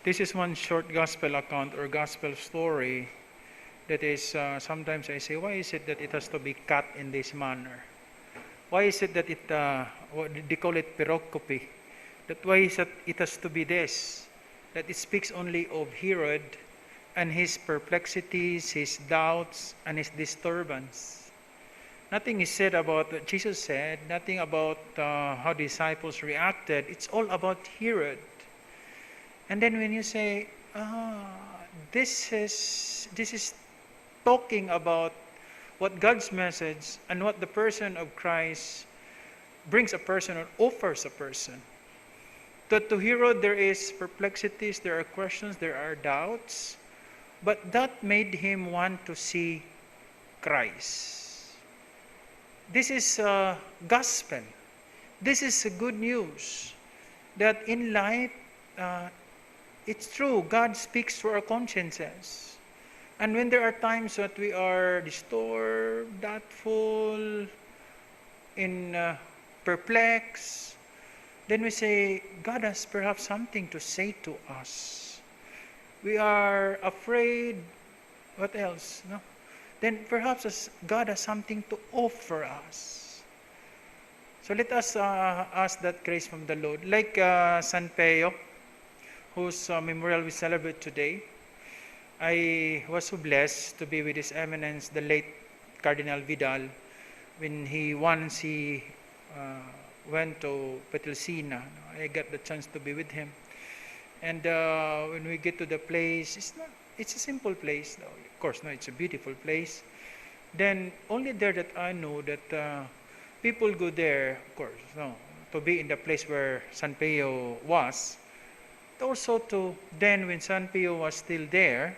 This is one short gospel account or gospel story that is, sometimes I say, why is it that it has to be cut in this manner? Why is it that they call it pericope? That why is it has to be this? That it speaks only of Herod and his perplexities, his doubts, and his disturbance. Nothing is said about what Jesus said, nothing about how disciples reacted. It's all about Herod. And then when you say, this is talking about what God's message and what the person of Christ brings a person or offers a person. That to Herod there is perplexities, there are questions, there are doubts, but that made him want to see Christ. This is gospel. This is good news that in life, it's true, God speaks to our consciences. And when there are times that we are disturbed, doubtful, perplexed, then we say, God has perhaps something to say to us. We are afraid, what else? No? Then perhaps God has something to offer us. So let us ask that grace from the Lord. Like San Peo, whose memorial we celebrate today, I was so blessed to be with His Eminence, the late Cardinal Vidal, when he went to Petrelsina. I got the chance to be with him. And when we get to the place, it's a simple place. Of course, no, it's a beautiful place. Then only there that I know that people go there, of course, no, to be in the place where San Pio was. Also then when San Pio was still there,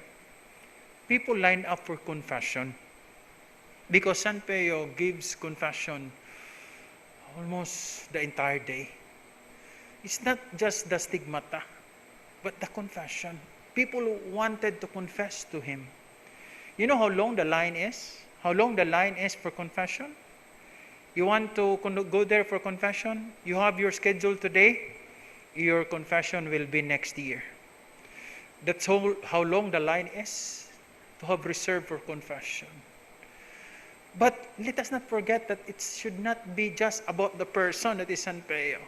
people lined up for confession. Because San Pio gives confession almost the entire day. It's not just the stigmata, but the confession. People wanted to confess to him. You know how long the line is? How long the line is for confession? You want to go there for confession? You have your schedule today? Your confession will be next year. That's how long the line is to have reserved for confession. But let us not forget that it should not be just about the person that is San Pio.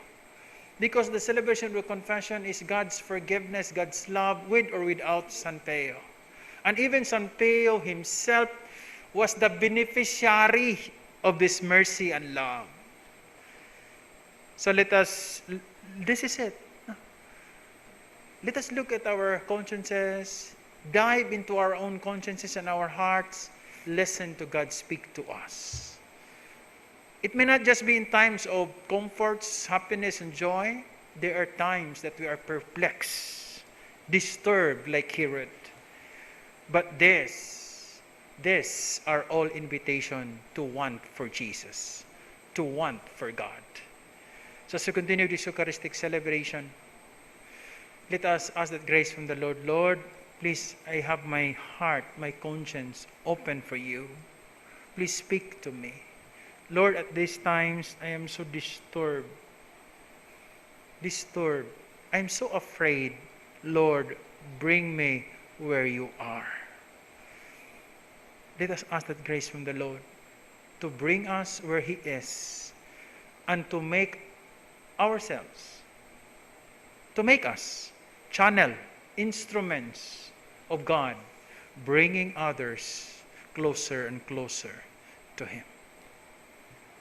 Because the celebration of confession is God's forgiveness, God's love, with or without San Pio. And even San Pio himself was the beneficiary of this mercy and love. So this is it. Let us look at our consciences, dive into our own consciences and our hearts, listen to God speak to us. It may not just be in times of comforts, happiness, and joy. There are times that we are perplexed, disturbed like Herod. But these are all invitation to want for Jesus, to want for God. So as we continue this Eucharistic celebration, let us ask that grace from the Lord. Lord, please, I have my heart, my conscience open for you. Please speak to me. Lord, at these times, I am so disturbed. I am so afraid. Lord, bring me where you are. Let us ask that grace from the Lord to bring us where He is and to make ourselves, to make us channel, instruments of God, bringing others closer and closer to Him.